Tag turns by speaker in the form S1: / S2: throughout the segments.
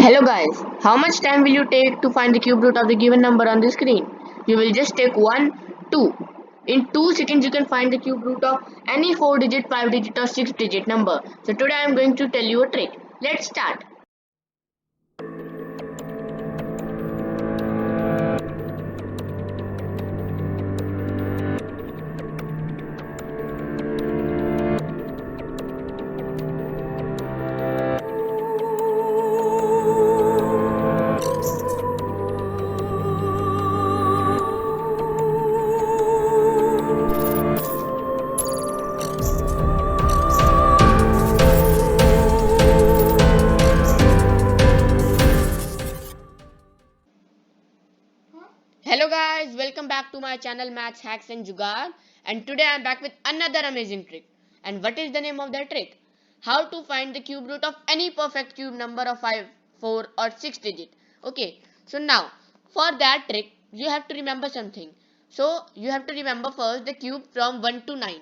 S1: Hello guys, how much time will you take to find the cube root of the given number on the screen? You will just take 1, 2. In 2 seconds you can find the cube root of any 4 digit, 5 digit or 6 digit number. So today I am going to tell you a trick. Let's start. Hello guys, welcome back to my channel Maths Hacks and Jugaad, and today I am back with another amazing trick. And what is the name of that trick? How to find the cube root of any perfect cube number of 5, 4 or 6 digit. Okay, so now for that trick you have to remember something. So you have to remember first the cube from 1 to 9.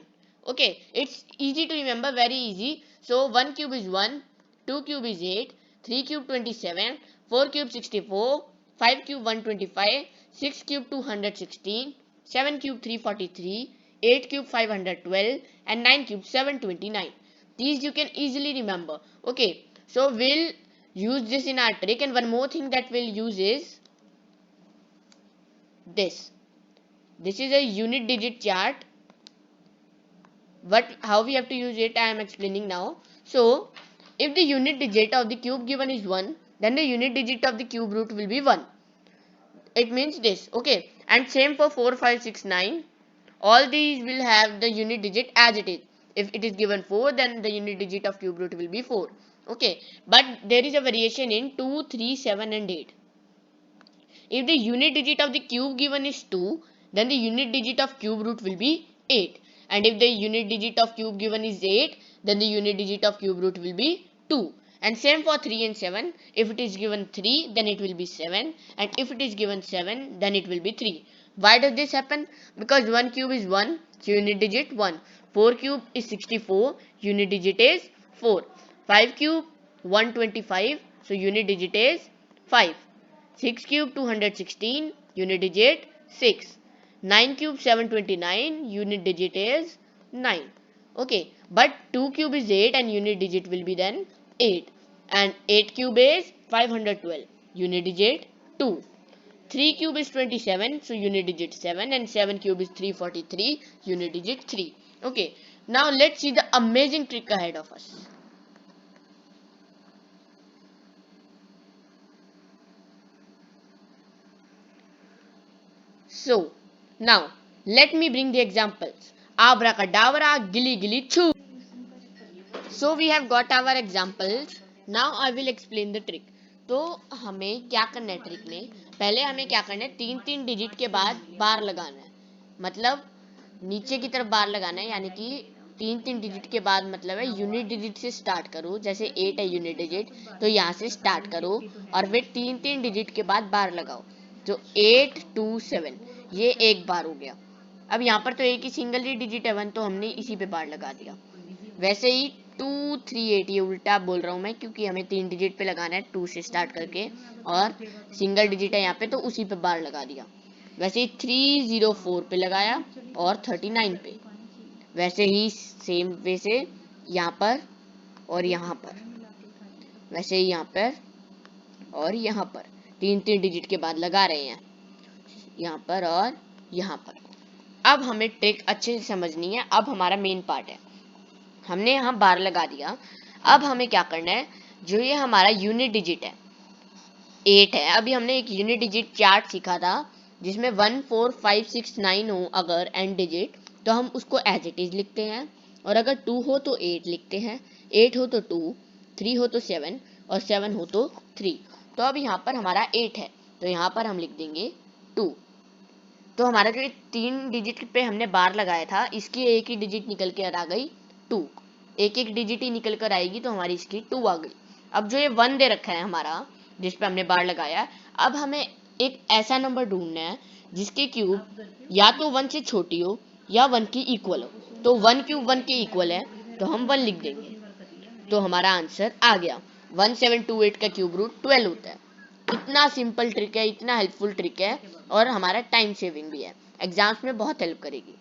S1: Okay, it's easy to remember, very easy. So 1 cube is 1, 2 cube is 8, 3 cube 27, 4 cube 64, 5 cube 125, 6 cube 216, 7 cube 343, 8 cube 512 and 9 cube 729. These you can easily remember. Okay, so we'll use this in our trick, and one more thing that we'll use is this. This is a unit digit chart. How we have to use it I am explaining now. So if the unit digit of the cube given is 1, then the unit digit of the cube root will be 1. It means this. Okay, and same for 4, 5, 6, 9. All these will have the unit digit as it is. If it is given 4, then the unit digit of cube root will be 4. Okay, but there is a variation in 2, 3, 7 and 8. If the unit digit of the cube given is 2, then the unit digit of cube root will be 8. And if the unit digit of cube given is 8, then the unit digit of cube root will be 2. And same for 3 and 7. If it is given 3, then it will be 7. And if it is given 7, then it will be 3. Why does this happen? Because 1 cube is 1, so unit digit 1. 4 cube is 64, unit digit is 4. 5 cube 125, so unit digit is 5. 6 cube 216, unit digit 6. 9 cube 729, unit digit is 9. Okay, but 2 cube is 8 and unit digit will be then 8. And 8 cube is 512, unit digit 2. 3 cube is 27, so unit digit 7, and 7 cube is 343, unit digit 3. Okay, now let's see the amazing trick ahead of us. So, now let me bring the examples. Abracadabra, gilly gilly choo. So we have got our examples. Now I will explain the trick. तो हमें क्या करना है trick में, पहले हमें क्या करना है, 3 डिजिट के बाद बार लगाना है. मतलब नीचे की तरफ बार लगाना है, यानी कि 3 डिजिट के बाद मतलब है यूनिट डिजिट से स्टार्ट करो. जैसे 8 है यूनिट डिजिट, तो यहाँ से स्टार्ट करो और फिर 3 डिजिट के बाद बार लगाओ. तो 8 2 7 ये एक बार हो गया. अब यहाँ पर तो एक ही सिंगल ही डिजिट है 1, तो हमने इसी पे बार लगा दिया. वैसे ही 2 3 8, ये उल्टा बोल रहा हूँ मैं क्योंकि हमें 3 डिजिट पे लगाना है 2 से स्टार्ट करके, और सिंगल डिजिट है यहाँ पे तो उसी पे बार लगा दिया. वैसे ही 304 पे लगाया और 39 पे. वैसे ही सेम वे से यहाँ पर और यहाँ पर, वैसे ही यहाँ पर और यहाँ पर 3 डिजिट के बाद लगा रहे हैं, यहाँ पर और यहाँ पर. अब हमें ट्रिक अच्छे से समझनी है. अब हमारा मेन पार्ट है, हमने यहाँ बार लगा दिया. अब हमें क्या करना है, जो ये हमारा यूनिट डिजिट है 8 है. अभी हमने एक यूनिट डिजिट चार्ट सीखा था जिसमें 1 4 5 6 9 हो अगर एंड डिजिट, तो हम उसको एज इट इज लिखते हैं. और अगर 2 हो तो 8 लिखते हैं, 8 हो तो 2, 3 हो तो 7 और 7 हो तो 3. तो अब यहाँ पर हमारा 8 है, तो यहाँ पर हम लिख देंगे 2. तो हमारा जो 3 डिजिट पे हमने बार लगाया था, इसकी एक ही डिजिट निकल कर आ गई 2. एक एक डिजिट ही निकल कर आएगी, तो हमारी इसकी 2 आ गई. अब जो ये 1 दे रखा है हमारा, जिस पे हमने बार लगाया, अब हमें एक ऐसा नंबर ढूंढना है जिसकी क्यूब या तो 1 से छोटी हो या 1 की इक्वल हो. तो 1 क्यूब 1 के इक्वल है, तो हम 1 लिख देंगे. तो हमारा आंसर आ गया. 1728 का क्यूब रूट 12 होता है। इतना सिंपल ट्रिक है, इतना हेल्पफुल ट्रिक है और हमारा टाइम सेविंग भी है, एग्जाम्स में बहुत हेल्प करेगी।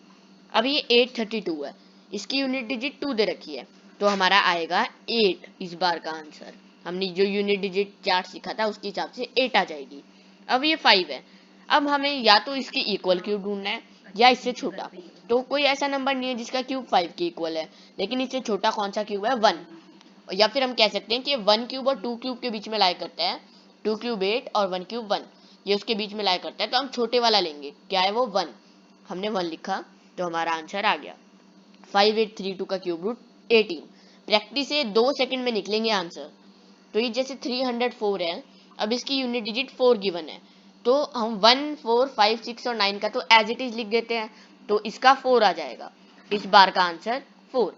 S1: अब ये 832 है, इसकी यूनिट डिजिट 2 दे रखी है, तो हमारा आएगा 8 इस बार का आंसर। हमने जो यूनिट डिजिट चार्ट सीखा था उसके हिसाब से 8 आ जाएगी। अब ये 5 है, अब हमें या तो इसके इक्वल क्यूब ढूंढना है या इससे छोटा। तो कोई ऐसा नंबर नहीं है जिसका क्यूब 5 के इक्वल है, लेकिन इससे छोटा कौन सा क्यूब है? 1। या फिर हम कह सकते हैं कि 1 क्यूब और 2 क्यूब के बीच में लाई करता है। 2 क्यूब 8 और 1 क्यूब 1, ये उसके बीच में लाई करता है, तो हम छोटे वाला लेंगे। क्या है वो? 1। हमने 1 लिखा तो हमारा आंसर आ गया। 5832 का क्यूब रूट 18। प्रैक्टिस से 2 सेकंड में निकलेंगे आंसर। तो ये जैसे 304 है, अब इसकी यूनिट डिजिट 4 गिवन है, तो हम 1 4 5 6 और 9 का तो एज इट इज लिख देते हैं, तो इसका 4 आ जाएगा। इस बार का आंसर 4।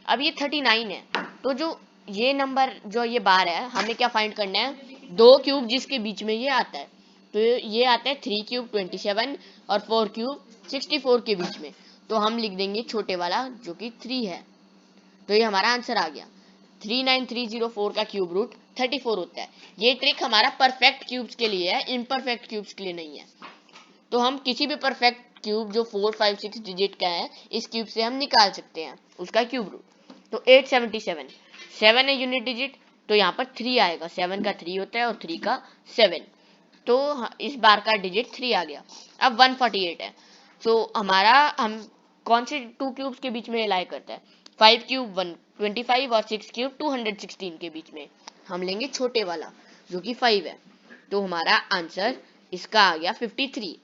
S1: अब ये 39 है, तो जो ये नंबर जो ये बार है, हमें क्या फाइंड करना है? 2 क्यूब जिसके बीच में ये आता है, तो ये आता है 3 क्यूब 27 और 4 क्यूब 64 के बीच में, तो हम लिख देंगे छोटे वाला जो कि 3 है। तो ये हमारा आंसर आ गया। 39304 का क्यूब रूट 34 होता है। ये ट्रिक हमारा परफेक्ट क्यूब्स के लिए है, इम्परफेक्ट क्यूब्स के लिए नहीं है। तो हम किसी भी परफेक्ट क्यूब जो 4 5 6 डिजिट का है, इस क्यूब से हम निकाल सकते हैं उसका क्यूब रूट। तो 877, 7 है यूनिट डिजिट, तो यहाँ पर 3 आएगा। 7 का 3 होता है और 3 का 7, तो इस बार का डिजिट 3 आ गया। अब 148 है, तो हमारा हम कौन से 2 क्यूब्स के बीच में लाई करता है? 5 क्यूब 125 और 6 क्यूब 216 के बीच में। हम लेंगे छोटे वाला जो कि 5 है, तो हमारा आंसर इसका आ गया 53।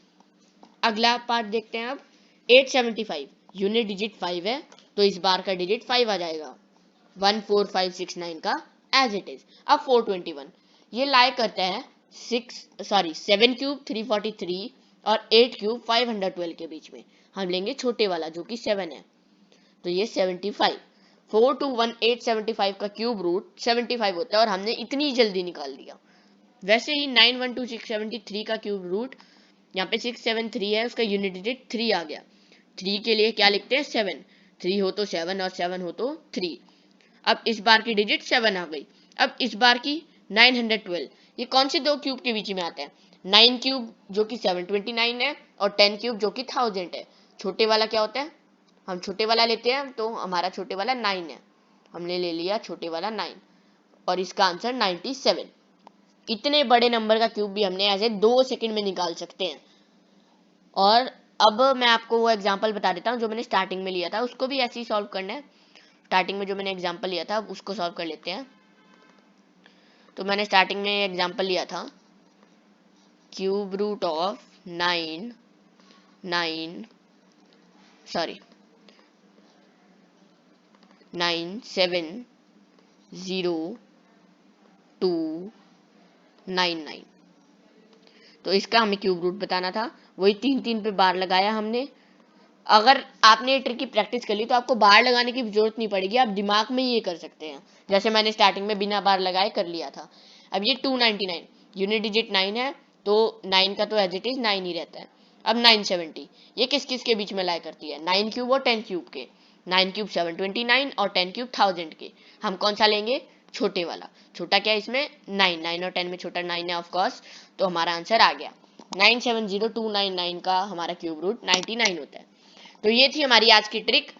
S1: अगला पार्ट देखते हैं अब। 875, यूनिट डिजिट 5 है, तो इस बार का डिजिट 5 आ जाएगा। 14569 का एज इट इज। अब 421, ये लाई करता है 7 क्यूब 343 और 8 क्यूब 512 के बीच में। हम लेंगे छोटे वाला जो कि 7 है, तो ये 75। 421875 का क्यूब रूट 75 होता है और हमने इतनी जल्दी निकाल दिया। वैसे ही 912673 का क्यूब रूट, यहाँ पे 673 है, उसका यूनिट डिजिट 3 आ गया। 3 के लिए क्या लिखते हैं? 7। 3 हो तो 7 और 7 हो तो 3। अब इस बार की डिजिट 7 आ गई। अब इस बार की 912, ये कौन से 2 क्यूब के बीच में आता है? 9 क्यूब जो कि 729 है और 10 क्यूब जो कि 1000 है। छोटे वाला क्या होता है? हम छोटे वाला लेते हैं, तो हमारा छोटे वाला 9 है, हमने ले लिया छोटे वाला 9 और इसका आंसर 97। इतने बड़े नंबर का क्यूब भी हमने ऐसे 2 सेकंड में निकाल सकते हैं। और अब मैं आपको वो एग्जांपल बता देता हूँ जो मैंने स्टार्टिंग में लिया था, उसको भी ऐसे ही सॉल्व करना है। स्टार्टिंग में जो मैंने एग्जांपल लिया था उसको सॉल्व कर लेते हैं। तो मैंने स्टार्टिंग में एग्जांपल लिया था क्यूब रूट ऑफ 9970299। तो इसका हमें क्यूब रूट बताना था, वही 3 पे बार लगाया हमने। अगर आपने ये ट्रिक की प्रैक्टिस कर ली तो आपको बार लगाने की जरूरत नहीं पड़ेगी, आप दिमाग में ही ये कर सकते हैं, जैसे मैंने स्टार्टिंग में बिना बार लगाए कर लिया था। अब ये 299, यूनिट डिजिट 9 है, तो 9 का तो एज इट इज 9 ही रहता है। अब 970, ये किस किस के बीच में लाई करती है? 9 क्यूब और 10 क्यूब के। 9 क्यूब 729 और 10 क्यूब 1000 के। हम कौन सा लेंगे? छोटे वाला। छोटा क्या है इसमें? 9। 9 और 10 में छोटा 9 है ऑफकोर्स, तो हमारा आंसर आ गया। 970299 का हमारा क्यूब रूट 99 होता है। तो ये थी हमारी आज की ट्रिक।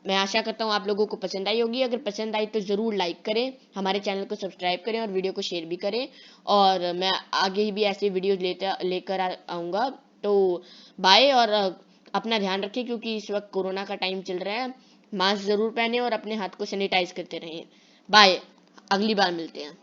S1: मैं आशा करता हूँ आप लोगों को पसंद आई होगी। अगर पसंद आई तो ज़रूर लाइक करें, हमारे चैनल को सब्सक्राइब करें और वीडियो को शेयर भी करें। और मैं आगे भी ऐसे वीडियोज लेकर आऊँगा। तो बाय, और अपना ध्यान रखें क्योंकि इस वक्त कोरोना का टाइम चल रहा है। मास्क ज़रूर पहने और अपने हाथ को सैनिटाइज करते रहें। बाय, अगली बार मिलते हैं।